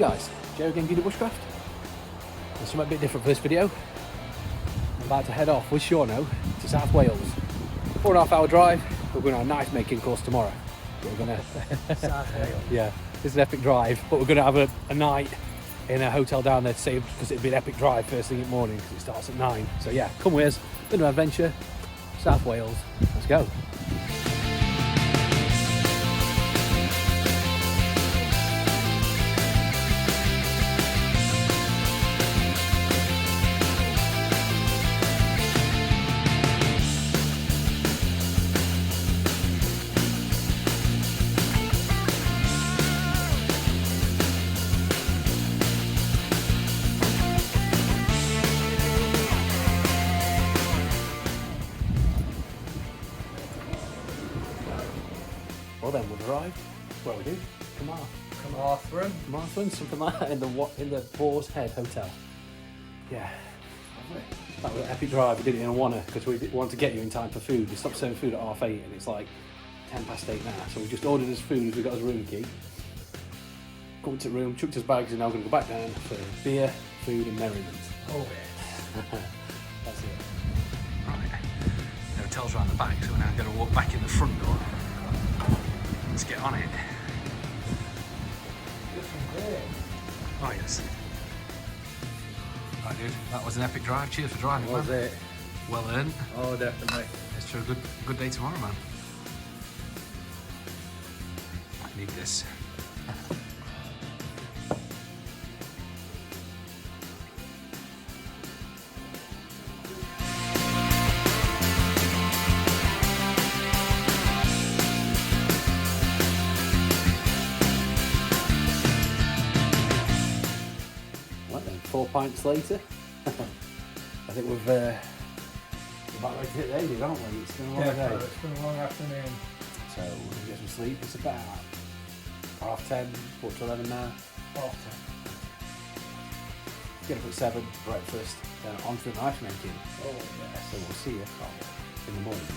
guys, Joe again, the Bushcraft. There's something a bit different for this video. I'm about to head off with Shauno to South Wales. 4.5 hour drive. We're going on a knife making course tomorrow. We're gonna South Wales. Yeah, it's an epic drive, but we're gonna have a night in a hotel down there to save, because it'd be an epic drive first thing in the morning because it starts at 9. So yeah, come with us, bit of an adventure, South Wales. Let's go. Well then, we've arrived. Where we do? Carmarthen, something like that, in the Boar's Head Hotel. Yeah. That was an epic drive. We did it in a wanna because we wanted to get you in time for food. We stopped serving food at 8:30 and it's like 8:10 now. So we just ordered his food as we got his room key. Come to the room, chucked his bags, and now we're going to go back down for beer, food and merriment. Oh yeah. That's it. Right. The hotel's around the back, so we're now going to walk back in the front door. Let's get on it. Oh yes. Right dude, that was an epic drive. Cheers for driving, Was man. it? Well earned. Oh, definitely. Let's try a good day tomorrow, man. I need this. Right then, 4 pints later. I think we've about ready to hit the end, aren't we? It's been a long day. It's been a long afternoon. So we're going to get some sleep. It's about 10:30, 11 now. Oh, Get up at 7, breakfast, then on to the knife making. oh yes. So we'll see you in the morning.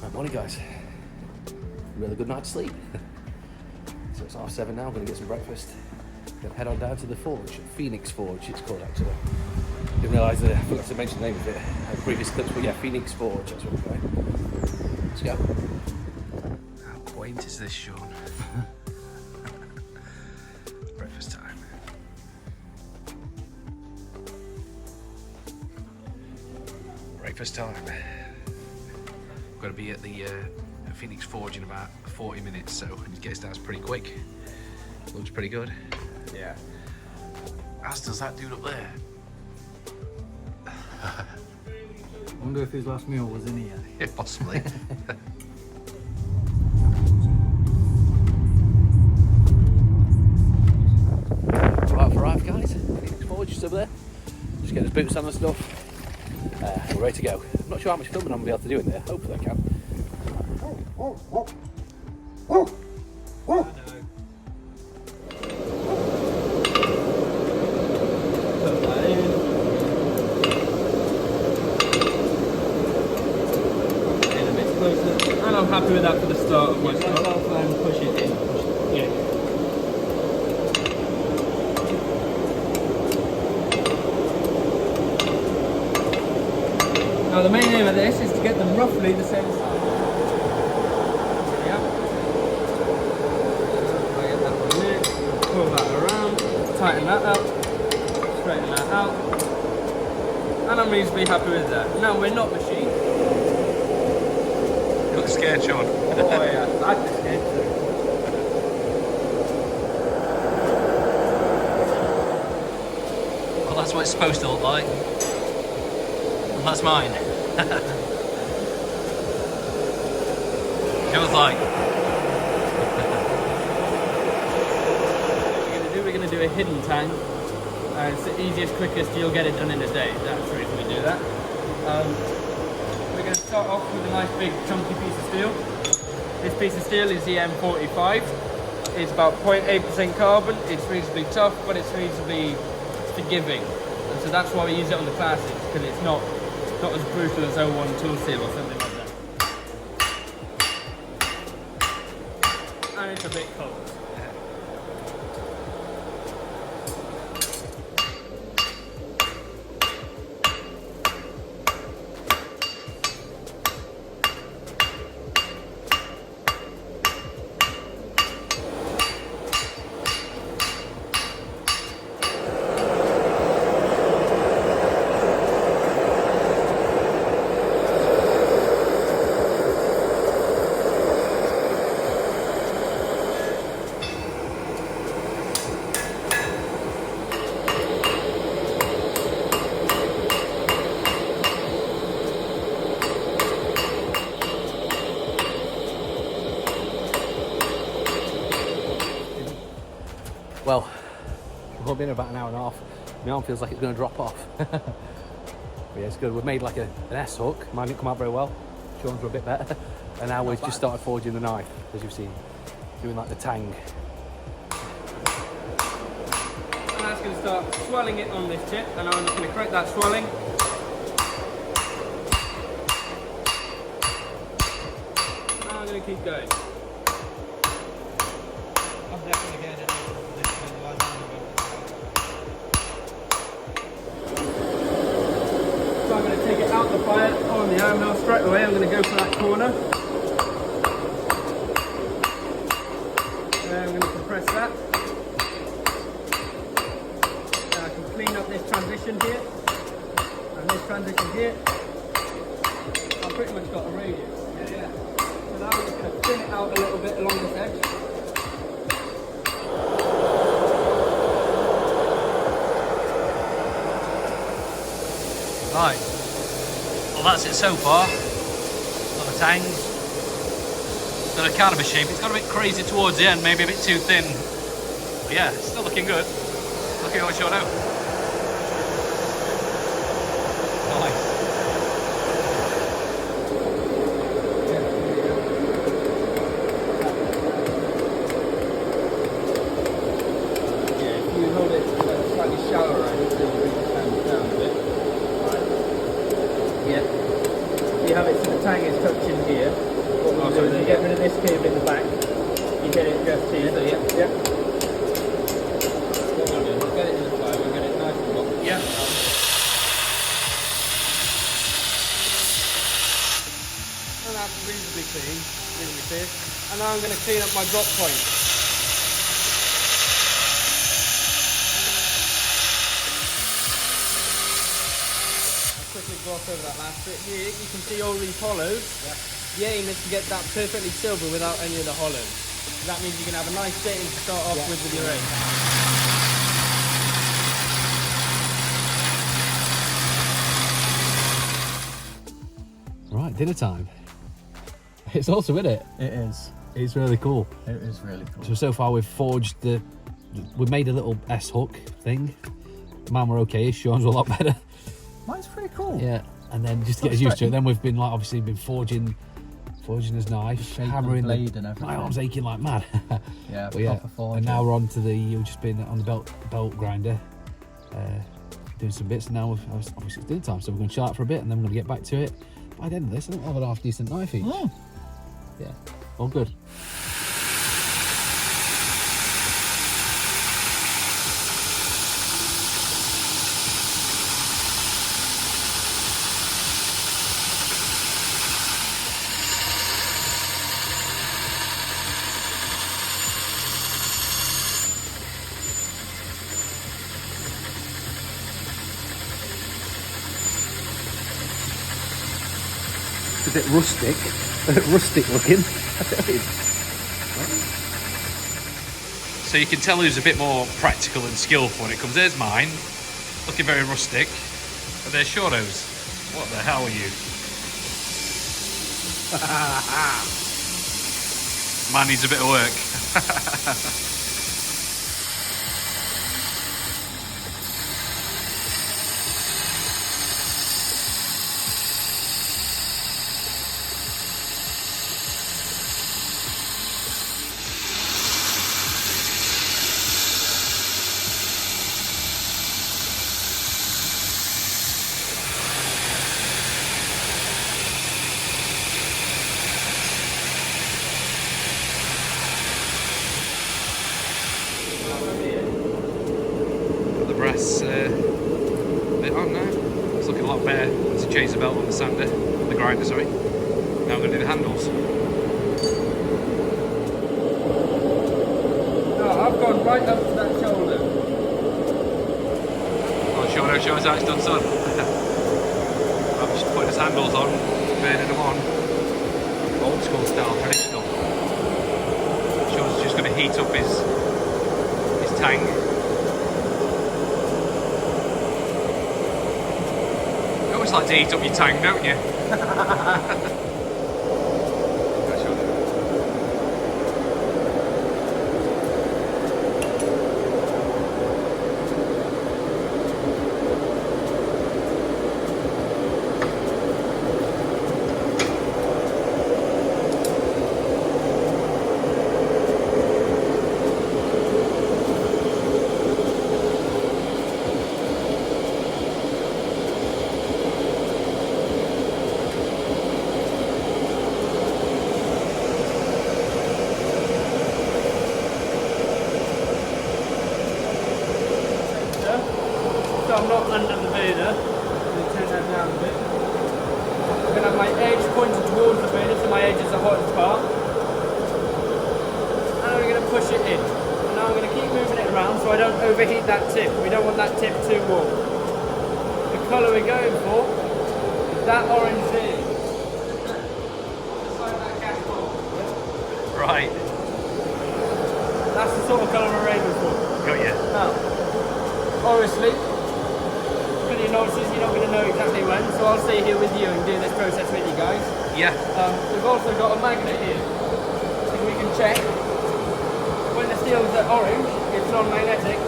Right, morning guys. Really good night's sleep. So it's 7:30 now, I'm going to get some breakfast. Going to head on down to the forge, Phoenix Forge it's called actually. Didn't realise I forgot to mention the name of it in previous clips, but yeah, Phoenix Forge, that's what we're going. Let's go. How quaint is this, Sean? Breakfast time. Breakfast time. We've got to be at the Phoenix Forge in about 40 minutes, so we need to get us down pretty quick. Looks pretty good. Yeah. As does that dude up there. I wonder if his last meal was in here. Yeah, possibly. Right, I've arrived guys, Phoenix Forge just over there. Just getting his boots on and stuff. We're ready to go. I'm not sure how much filming I'm going to be able to do in there, hopefully I can. And I'm happy with that for the start of my stuff. And push it in. Yeah. Now the main aim of this is to get them roughly the same size. Yep. I get that one there, pull that around, tighten that up, straighten that out. And I'm reasonably happy with that. Now we're not machined. You look scared, Sean. Oh yeah, I'd be scared too. Well, that's what it's supposed to look like. And that's mine. Joe's like. We're going to do a hidden tang. It's the easiest, quickest, you'll get it done in a day. That's the reason we do that. We're going to start off with a nice big chunky piece of steel. This piece of steel is the M45. It's about 0.8% carbon. It's reasonably tough, but it's reasonably forgiving. And so that's why we use it on the classics, because it's not as brutal as 01 tool steel or something like that. And it's a bit cold. I've been about an hour and a half. My arm feels like it's going to drop off. But yeah, it's good. We've made like an S hook. Mine didn't come out very well. Sean's were a bit better. And now we've just started forging the knife, as you've seen. Doing like the tang. And that's going to start swelling it on this tip, and I'm just going to correct that swelling. Now I'm going to keep going. I'm definitely getting it over this one. So I'm going to take it out the fire on the arm now straight away. I'm going to go for that corner. And I'm going to compress that. Now I can clean up this transition here. And this transition here. I've pretty much got a radius. Yeah. So now I'm just going to thin it out a little bit along this edge. Right, well that's it so far. Got the tangs. Got a kind of a shape. It's got a bit crazy towards the end, maybe a bit too thin. But yeah, it's still looking good. Looking what short out. Nice. Yeah, if you hold it slightly shallower, I think it'll bring the tang down a bit. Yeah. You have it so the tang is touching here. What we'll do is you get rid of this cube in the back. You get it just here. So yeah. What we'll do is get it in the fire. We'll get it nice and hot. Yeah. And that's reasonably clean, reasonably clear. And now I'm going to clean up my drop point. Quickly gloss over that last bit here. You can see all these hollows. Yeah. The aim is to get that perfectly silver without any of the hollows. That means you can have a nice setting to start off with your aim. Right, dinner time. It's awesome, isn't it? It is. It's really cool. It is really cool. So far we've forged we've made a little S hook thing. Mine were okay, Sean's were a lot better. Mine's pretty cool. Yeah, and then just to get us used to it. Then we've been like obviously been forging his knife, hammering the blade and everything. My arm's aching like mad. Yeah, but yeah. proper forging. And now we're on to we've just been on the belt grinder, doing some bits. And now obviously it's dinner time, so we're going to chill out for a bit, and then we're going to get back to it. By the end of this, I think we'll have a half decent knife each. Mm. Yeah, all good. A bit rustic looking. So you can tell who's a bit more practical and skillful when it comes. There's mine, looking very rustic. But there's Shorto's. What the hell are you? Mine needs a bit of work. Brass bit on now. It's looking a lot better. There's a chaser belt on the sander, the grinder, sorry. Now I'm going to do the handles. No, I've gone right up to that shoulder. Oh, show us how it's done, son. I'm just putting his handles on, burning them on. Old school style, traditional. Sean's just going to heat up his tang. You always like to heat up your tang, don't you? I'm not under the vader. I'm going to turn that down a bit. I'm going to have my edge pointed towards the vader, so my edge is the hottest part. And I'm going to push it in. And now I'm going to keep moving it around so I don't overheat that tip. We don't want that tip too warm. The colour we're going for is that orange there. Right. That's the sort of colour we're aiming for. Got you. Now, obviously, for the novices, you're not going to know exactly when, so I'll stay here with you and do this process with you guys. Yeah. We've also got a magnet here, so we can check when the steel's at orange, it's non-magnetic,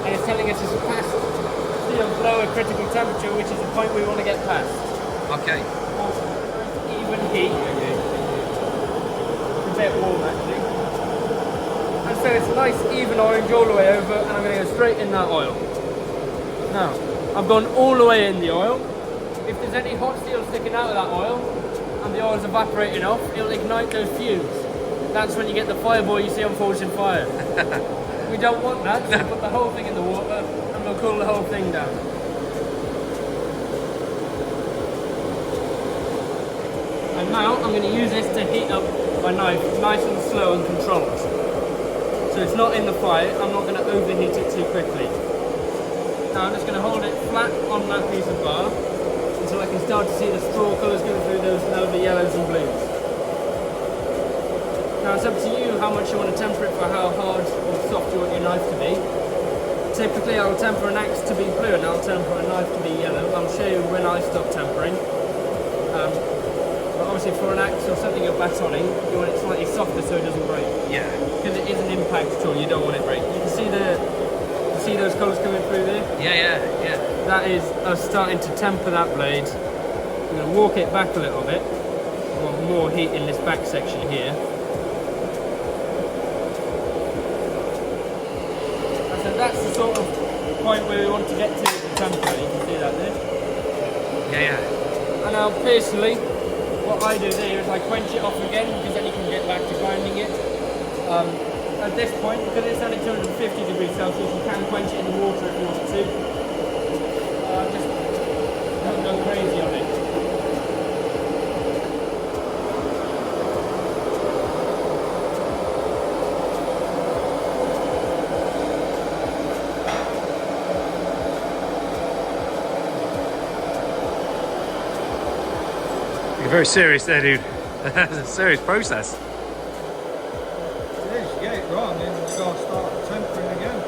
and it's telling us it's past steel's lower critical temperature, which is the point we want to get past. Okay. Also, even heat. A bit warm actually. And so it's a nice even orange all the way over, and I'm going to go straight in that oil. Now, I've gone all the way in the oil. If there's any hot steel sticking out of that oil, and the oil's evaporating off, it'll ignite those fumes. That's when you get the fireball you see on Forged in Fire. We don't want that, so we'll put the whole thing in the water, and we'll cool the whole thing down. And now, I'm going to use this to heat up my knife nice and slow and controlled. So it's not in the fire, I'm not going to overheat it too quickly. Now I'm just going to hold it flat on that piece of bar until I can start to see the straw colours going through those lovely yellows and blues. Now it's up to you how much you want to temper it for, how hard or soft you want your knife to be. Typically I'll temper an axe to be blue and I'll temper a knife to be yellow. I'll show you when I stop tempering. But obviously for an axe or something you're batoning, you want it slightly softer so it doesn't break. Yeah. Because it is an impact tool, you don't want it break. You can see those colours coming through there? Yeah. That is us starting to temper that blade. I'm going to walk it back a little bit. I want more heat in this back section here. And so that's the sort of point where we want to get to with the temper. You can see that there. Yeah. And now personally, what I do there is I quench it off again because then you can get back to grinding it. At this point, because it's only 250 degrees Celsius, you can quench it in the water if you want to. Just don't go crazy on it. You're very serious there, dude. That's a serious process. It is, you get it wrong, then you gotta start tempering again.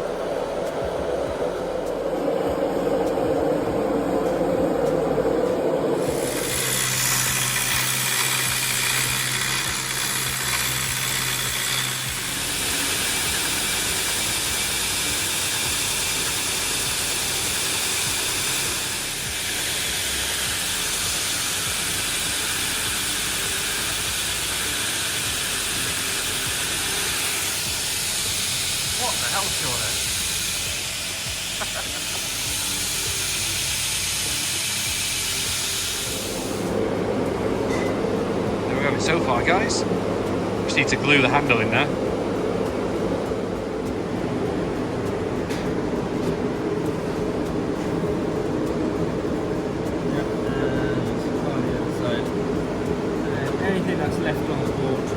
What the hell, Shauna? There we have it so far, guys. Just need to glue the handle in there. Anything that's left on the board.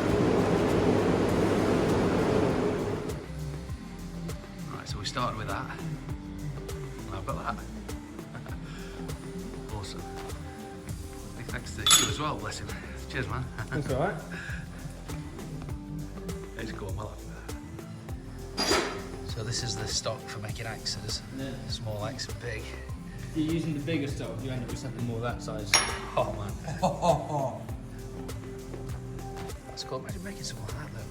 Right, so we started with that. And I've got that. Awesome. Big thanks to you as well, bless him. Cheers, man. That's alright. It's going well. So this is the stock for making axes. Yeah. Small axe and big. If you're using the bigger stock, you end up with something more that size. Oh man. That's cool. Imagine making something like that though.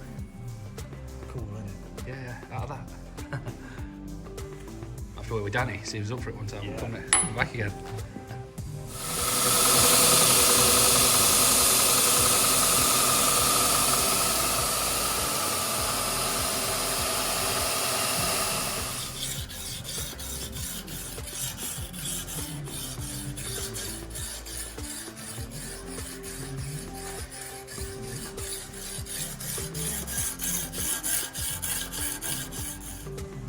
Cool, isn't it? Yeah, out of that. I have to work with Danny, see if he's up for it one time. Yeah. Come back again.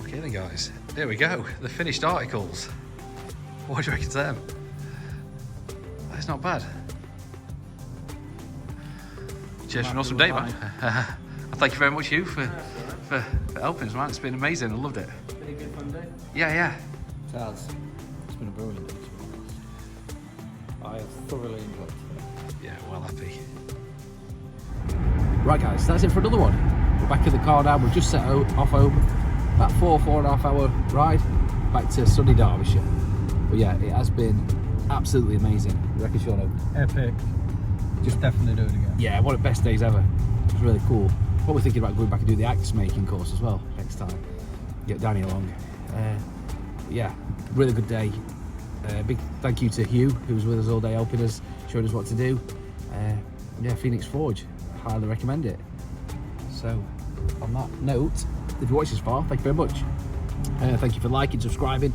Okay then guys, There we go, the finished articles. What do you reckon to them? That's not bad. Cheers for an awesome day, man. Thank you very much, Hugh, for helping us, man. It's been amazing. I loved it. Been a good fun day. Yeah. It has. It's been a brilliant day. I have thoroughly enjoyed it. Yeah, well happy. Right guys, that's it for another one. We're back in the car now. We've just set off home. About 4.5 hour ride back to sunny Derbyshire. But yeah, it has been absolutely amazing. You reckon, Sean? Epic. Just definitely do it again. Yeah, one of the best days ever. It was really cool. What we're thinking about going back and do the axe making course as well next time. Get Danny along. Yeah, really good day. Big thank you to Hugh, who was with us all day helping us, showing us what to do. Yeah, Phoenix Forge, highly recommend it. So, on that note, if you watched this far, thank you very much. Thank you for liking, subscribing,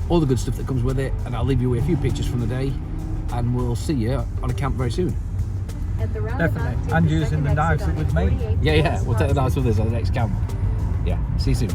all the good stuff that comes with it, and I'll leave you with a few pictures from the day, and we'll see you on a camp very soon. Definitely. And using the knives that we've made. Yeah, we'll take the knives with us on the next camp. Yeah, see you soon.